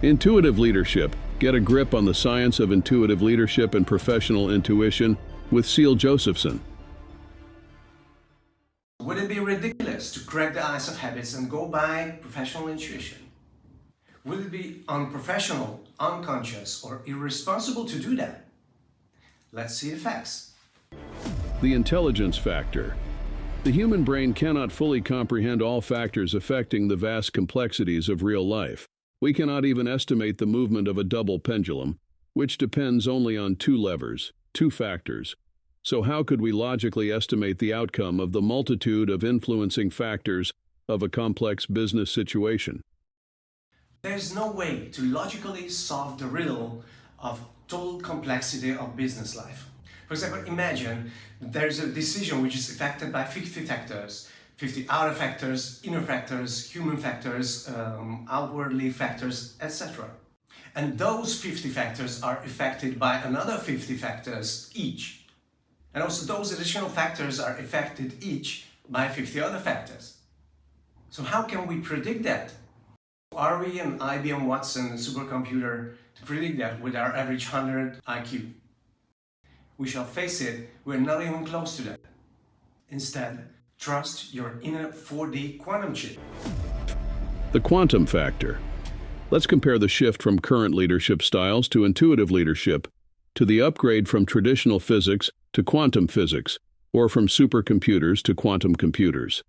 Intuitive leadership. Get a grip on the science of intuitive leadership and professional intuition with Ceal Josephson. Would it be ridiculous to crack the ice of habits and go by professional intuition? Would it be unprofessional, unconscious, or irresponsible to do that? Let's see the facts. The intelligence factor. The human brain cannot fully comprehend all factors affecting the vast complexities of real life. We cannot even estimate the movement of a double pendulum, which depends only on two levers, two factors. So how could we logically estimate the outcome of the multitude of influencing factors of a complex business situation? There's no way to logically solve the riddle of total complexity of business life. For example, imagine there's a decision which is affected by 50 factors. 50 outer factors, inner factors, human factors, outwardly factors, etc. And those 50 factors are affected by another 50 factors each. And also those additional factors are affected each by 50 other factors. So how can we predict that? Are we an IBM Watson supercomputer to predict that with our average 100 IQ? We shall face it, we're not even close to that. Instead, trust your inner 4D quantum chip. The quantum factor. Let's compare the shift from current leadership styles to intuitive leadership, to the upgrade from traditional physics to quantum physics, or from supercomputers to quantum computers.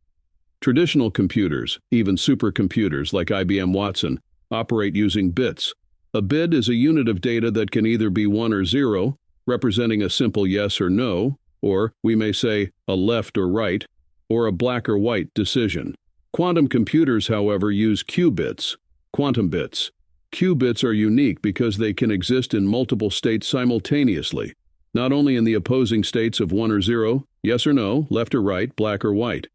Traditional computers, even supercomputers like IBM Watson, operate using bits. A bit is a unit of data that can either be 1 or 0, representing a simple yes or no, or, we may say, a left or right, or a black or white decision. Quantum computers, however, use qubits, quantum bits. Qubits are unique because they can exist in multiple states simultaneously, not only in the opposing states of 1 or 0, yes or no, left or right, black or white.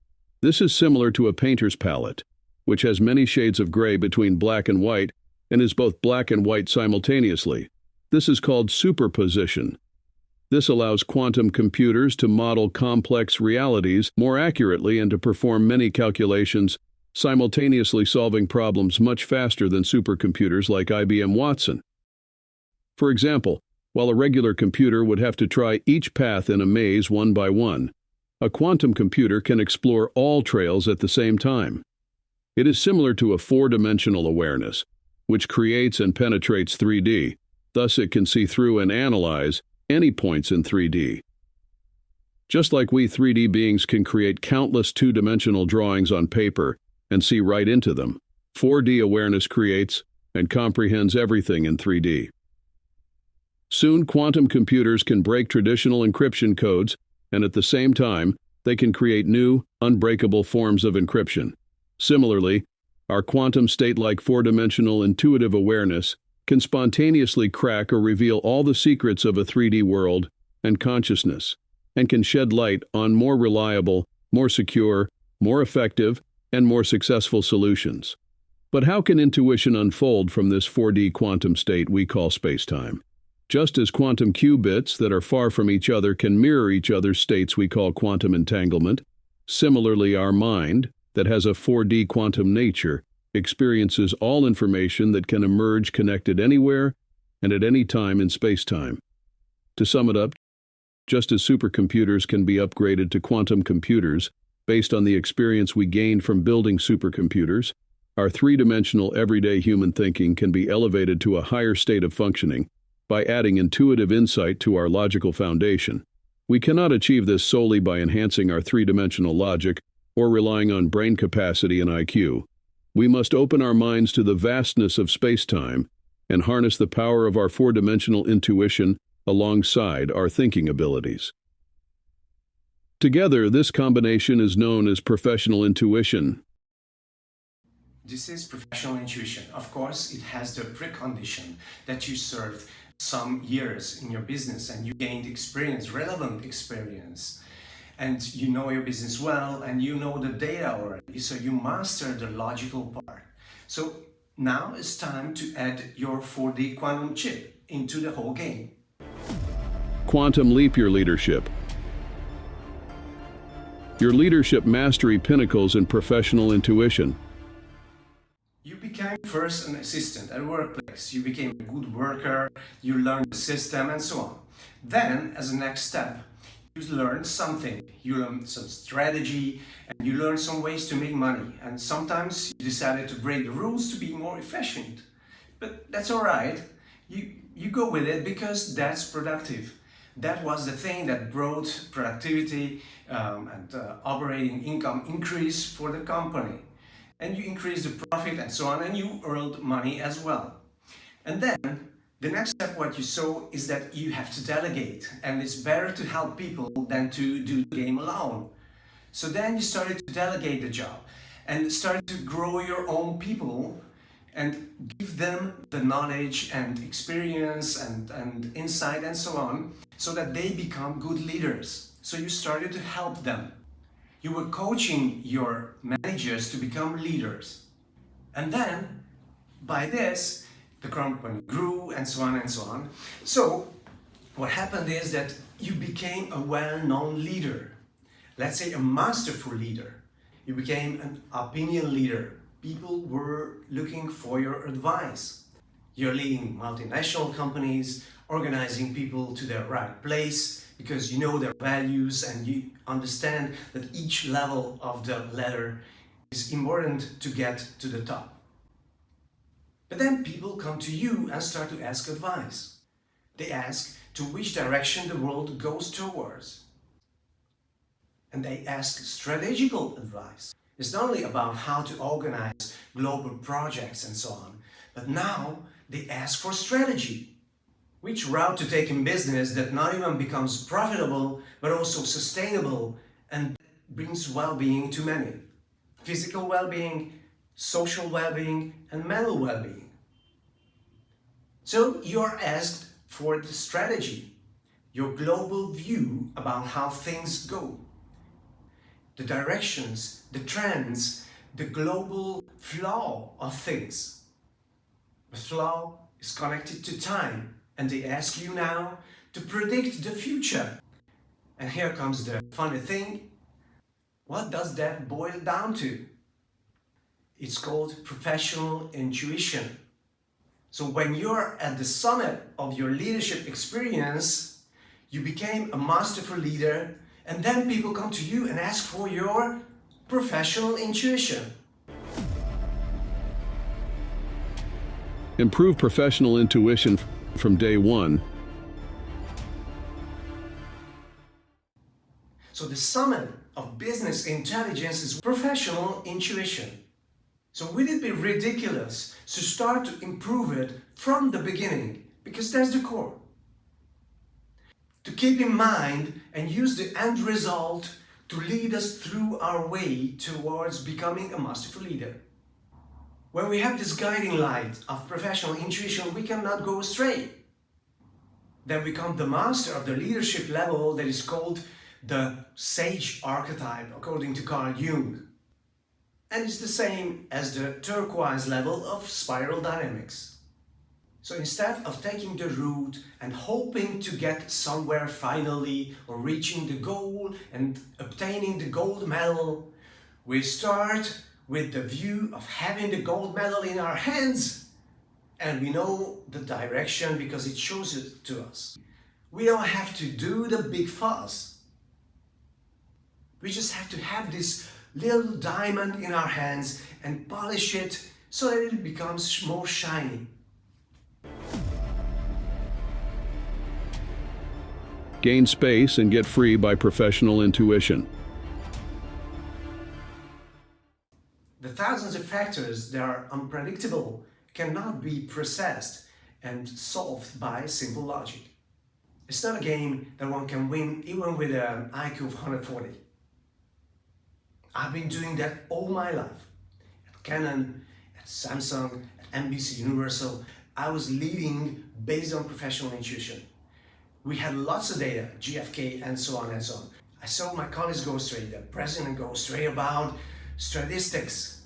This is similar to a painter's palette, which has many shades of gray between black and white and is both black and white simultaneously. This is called superposition. This allows quantum computers to model complex realities more accurately and to perform many calculations, simultaneously solving problems much faster than supercomputers like IBM Watson. For example, while a regular computer would have to try each path in a maze one by one, a quantum computer can explore all trails at the same time. It is similar to a four-dimensional awareness, which creates and penetrates 3D. Thus, it can see through and analyze any points in 3D. Just like we 3D beings can create countless two-dimensional drawings on paper and see right into them, 4D awareness creates and comprehends everything in 3D. Soon, quantum computers can break traditional encryption codes, and at the same time, they can create new, unbreakable forms of encryption. Similarly, our quantum state-like four-dimensional intuitive awareness can spontaneously crack or reveal all the secrets of a 3D world and consciousness, and can shed light on more reliable, more secure, more effective, and more successful solutions. But how can intuition unfold from this 4D quantum state we call spacetime? Just as quantum qubits that are far from each other can mirror each other's states we call quantum entanglement, similarly our mind, that has a 4D quantum nature, experiences all information that can emerge connected anywhere and at any time in spacetime. To sum it up, just as supercomputers can be upgraded to quantum computers based on the experience we gained from building supercomputers, our three-dimensional everyday human thinking can be elevated to a higher state of functioning by adding intuitive insight to our logical foundation. We cannot achieve this solely by enhancing our three-dimensional logic or relying on brain capacity and IQ. We must open our minds to the vastness of spacetime and harness the power of our four-dimensional intuition alongside our thinking abilities. Together, this combination is known as professional intuition. This is professional intuition. Of course, it has the precondition that you served some years in your business and you gained experience, relevant experience. And you know your business well and you know the data already, so you master the logical part. So now it's time to add your 4D quantum chip into the whole game. Quantum leap your leadership. Your leadership mastery pinnacles in professional intuition. You became first an assistant at a workplace, you became a good worker, you learned the system and so on. Then, as a next step, you learned something. You learned some strategy and you learned some ways to make money. And sometimes you decided to break the rules to be more efficient. But that's all right. You go with it because that's productive. That was the thing that brought productivity and operating income increase for the company. And you increase the profit and so on, and you earned money as well. And then the next step, what you saw, is that you have to delegate, and it's better to help people than to do the game alone. So then you started to delegate the job and started to grow your own people and give them the knowledge and experience and insight and so on, so that they become good leaders. So you started to help them. You were coaching your managers to become leaders. And then, by this, the company grew and so on and so on. So, what happened is that you became a well-known leader. Let's say a masterful leader. You became an opinion leader. People were looking for your advice. You're leading multinational companies, organizing people to their right place, because you know their values and you understand that each level of the ladder is important to get to the top. But then people come to you and start to ask advice. They ask to which direction the world goes towards. And they ask strategical advice. It's not only about how to organize global projects and so on, but now they ask for strategy. Which route to take in business that not even becomes profitable, but also sustainable and brings well-being to many. Physical well-being, social well-being, and mental well-being. So you are asked for the strategy, your global view about how things go. The directions, the trends, the global flow of things. The flow is connected to time. And they ask you now to predict the future. And here comes the funny thing. What does that boil down to? It's called professional intuition. So when you're at the summit of your leadership experience, you became a masterful leader, and then people come to you and ask for your professional intuition. Improve professional intuition from day one. So the summit of business intelligence is professional intuition. So would it be ridiculous to start to improve it from the beginning? Because that's the core. To keep in mind and use the end result to lead us through our way towards becoming a masterful leader. When we have this guiding light of professional intuition, we cannot go astray. Then we become the master of the leadership level that is called the sage archetype, according to Carl Jung. And it's the same as the turquoise level of spiral dynamics. So instead of taking the route and hoping to get somewhere finally, or reaching the goal and obtaining the gold medal, we start with the view of having the gold medal in our hands, and we know the direction because it shows it to us. We don't have to do the big fuss. We just have to have this little diamond in our hands and polish it so that it becomes more shiny. Gain space and get free by professional intuition. The thousands of factors that are unpredictable cannot be processed and solved by simple logic. It's not a game that one can win even with an IQ of 140. I've been doing that all my life. At Canon, at Samsung, at NBC Universal, I was leading based on professional intuition. We had lots of data, GfK and so on and so on. I saw my colleagues go astray, the president go astray about statistics.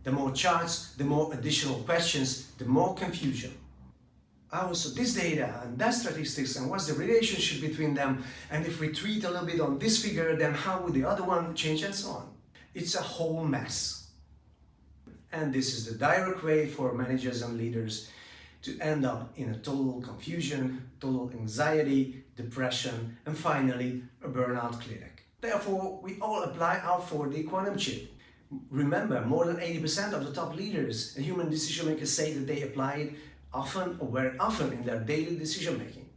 The more charts, the more additional questions, the more confusion. Also, this data and that statistics and what's the relationship between them, and if we tweet a little bit on this figure, then how would the other one change and so on. It's a whole mess. And this is the direct way for managers and leaders to end up in a total confusion, total anxiety, depression, and finally a burnout clinic. Therefore, we all apply our 4D quantum chip. Remember, more than 80% of the top leaders and human decision makers say that they apply it often or very often in their daily decision making.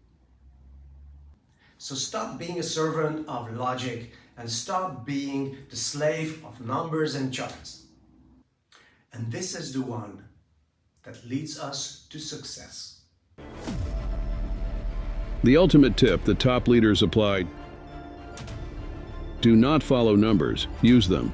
So stop being a servant of logic and stop being the slave of numbers and charts. And this is the one that leads us to success. The ultimate tip that top leaders apply: do not follow numbers, use them.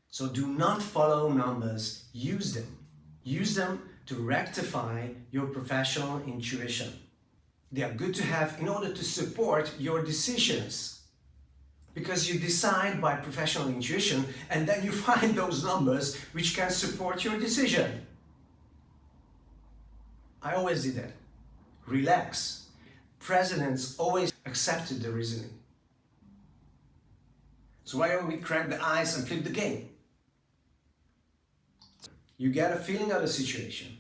So do not follow numbers, use them. Use them to rectify your professional intuition. They are good to have in order to support your decisions. Because you decide by professional intuition and then you find those numbers which can support your decision. I always did that. Relax. Presidents always accepted the reasoning. So why don't we crack the ice and flip the game? You get a feeling of the situation.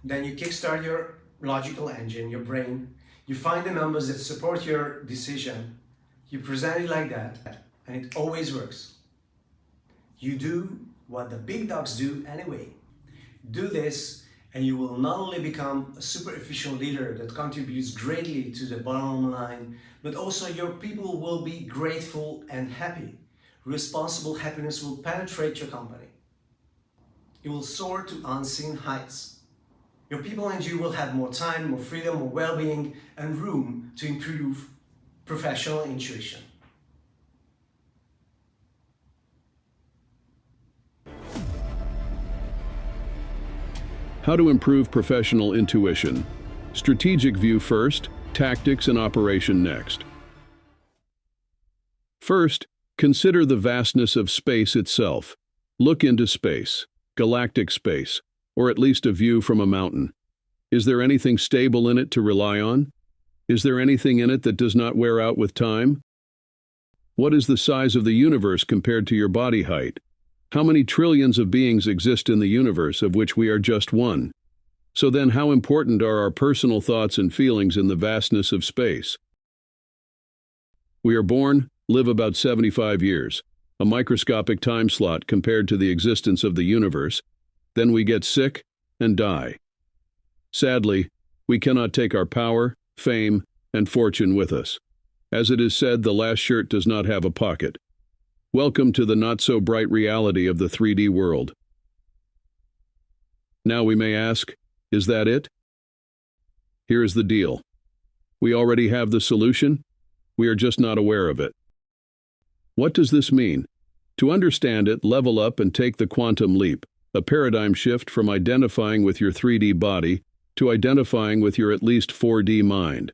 Then you kickstart your logical engine, your brain. You find the numbers that support your decision. You present it like that, and it always works. You do what the big dogs do anyway. Do this, and you will not only become a super efficient leader that contributes greatly to the bottom line, but also your people will be grateful and happy. Responsible happiness will penetrate your company. You will soar to unseen heights. Your people and you will have more time, more freedom, more well-being, and room to improve professional intuition. How to improve professional intuition. Strategic view first, tactics and operation next. First, consider the vastness of space itself. Look into space, galactic space, or at least a view from a mountain. Is there anything stable in it to rely on? Is there anything in it that does not wear out with time? What is the size of the universe compared to your body height? How many trillions of beings exist in the universe, of which we are just one? So then, how important are our personal thoughts and feelings in the vastness of space? We are born, live about 75 years, a microscopic time slot compared to the existence of the universe. Then we get sick and die. Sadly, we cannot take our power, fame, and fortune with us. As it is said, the last shirt does not have a pocket. Welcome to the not-so-bright reality of the 3D world. Now we may ask, is that it? Here is the deal. We already have the solution. We are just not aware of it. What does this mean? To understand it, level up and take the quantum leap, a paradigm shift from identifying with your 3D body to identifying with your at least 4D mind.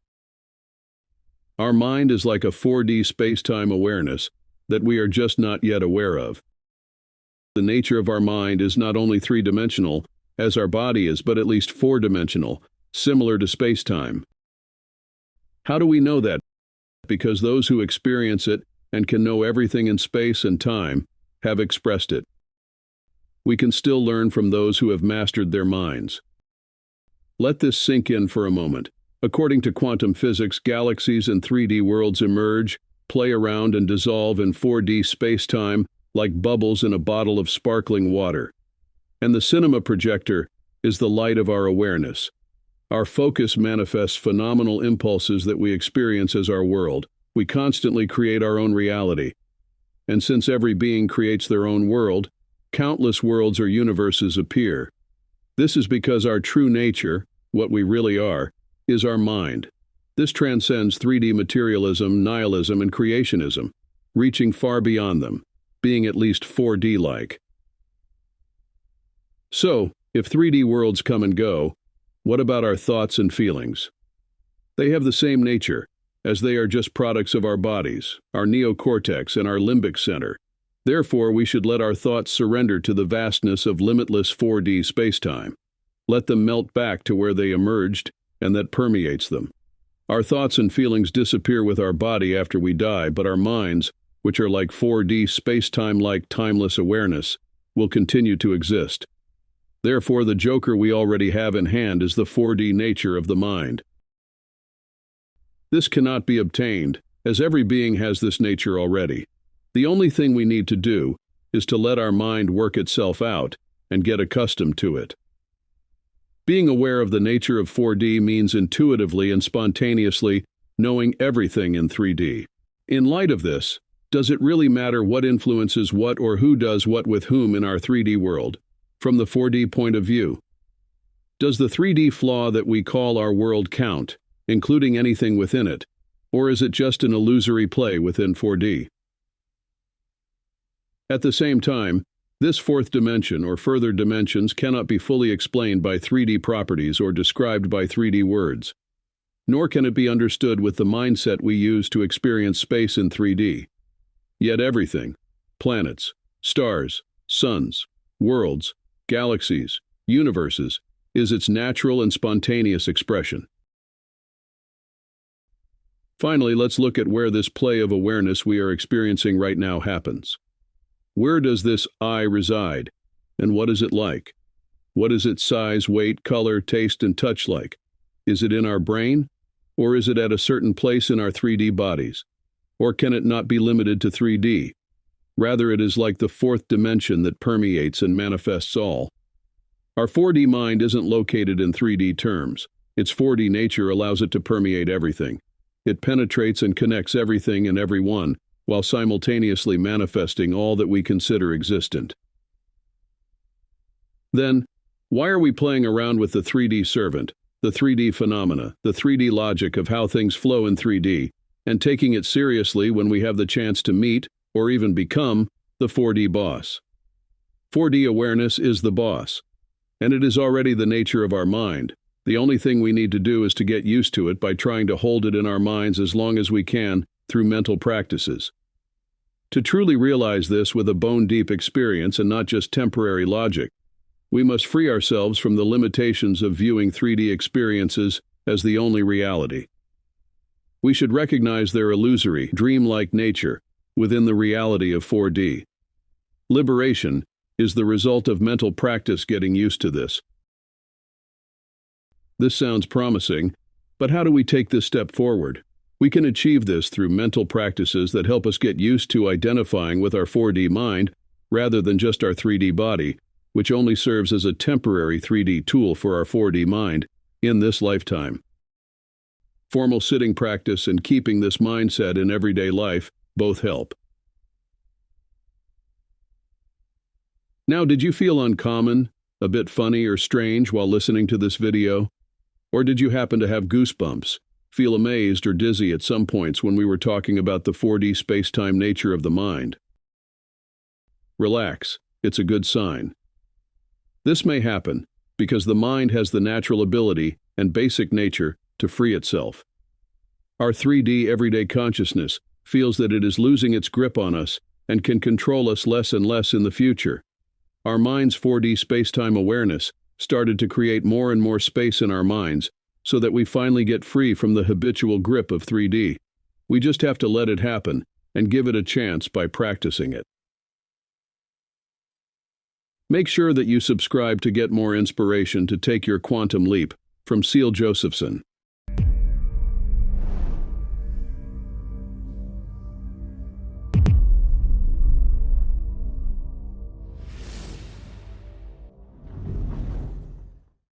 Our mind is like a 4D space-time awareness that we are just not yet aware of. The nature of our mind is not only three-dimensional, as our body is, but at least four-dimensional, similar to space-time. How do we know that? Because those who experience it and can know everything in space and time have expressed it. We can still learn from those who have mastered their minds. Let this sink in for a moment. According to quantum physics, galaxies and 3D worlds emerge, play around, and dissolve in 4D space-time like bubbles in a bottle of sparkling water. And the cinema projector is the light of our awareness. Our focus manifests phenomenal impulses that we experience as our world. We constantly create our own reality. And since every being creates their own world, countless worlds or universes appear. This is because our true nature, what we really are, is our mind. This transcends 3D materialism, nihilism, and creationism, reaching far beyond them, being at least 4D-like. So, if 3D worlds come and go, what about our thoughts and feelings? They have the same nature, as they are just products of our bodies, our neocortex, and our limbic center. Therefore, we should let our thoughts surrender to the vastness of limitless 4D spacetime. Let them melt back to where they emerged, and that permeates them. Our thoughts and feelings disappear with our body after we die, but our minds, which are like 4D space-time-like timeless awareness, will continue to exist. Therefore, the joker we already have in hand is the 4D nature of the mind. This cannot be obtained, as every being has this nature already. The only thing we need to do is to let our mind work itself out and get accustomed to it. Being aware of the nature of 4D means intuitively and spontaneously knowing everything in 3D. In light of this, does it really matter what influences what or who does what with whom in our 3D world, from the 4D point of view? Does the 3D flaw that we call our world count, including anything within it, or is it just an illusory play within 4D? At the same time, this fourth dimension or further dimensions cannot be fully explained by 3D properties or described by 3D words, nor can it be understood with the mindset we use to experience space in 3D. Yet everything, planets, stars, suns, worlds, galaxies, universes, is its natural and spontaneous expression. Finally, let's look at where this play of awareness we are experiencing right now happens. Where does this I reside, and what is it like? What is its size, weight, color, taste, and touch like? Is it in our brain, or is it at a certain place in our 3D bodies? Or can it not be limited to 3D? Rather, it is like the fourth dimension that permeates and manifests all. Our 4D mind isn't located in 3D terms. Its 4D nature allows it to permeate everything. It penetrates and connects everything and everyone, while simultaneously manifesting all that we consider existent. Then, why are we playing around with the 3D servant, the 3D phenomena, the 3D logic of how things flow in 3D, and taking it seriously when we have the chance to meet, or even become, the 4D boss? 4D awareness is the boss, and it is already the nature of our mind. The only thing we need to do is to get used to it by trying to hold it in our minds as long as we can through mental practices. To truly realize this with a bone-deep experience and not just temporary logic, we must free ourselves from the limitations of viewing 3D experiences as the only reality. We should recognize their illusory, dreamlike nature within the reality of 4D. Liberation is the result of mental practice getting used to this. This sounds promising, but how do we take this step forward? We can achieve this through mental practices that help us get used to identifying with our 4D mind rather than just our 3D body, which only serves as a temporary 3D tool for our 4D mind in this lifetime. Formal sitting practice and keeping this mindset in everyday life both help. Now, did you feel uncommon, a bit funny or strange while listening to this video? Or did you happen to have goosebumps, feel amazed or dizzy at some points when we were talking about the 4D space-time nature of the mind? Relax, it's a good sign. This may happen because the mind has the natural ability and basic nature to free itself. Our 3D everyday consciousness feels that it is losing its grip on us and can control us less and less in the future. Our mind's 4D space-time awareness started to create more and more space in our minds so that we finally get free from the habitual grip of 3D. We just have to let it happen and give it a chance by practicing it. Make sure that you subscribe to get more inspiration to take your quantum leap from Ceal Josephson.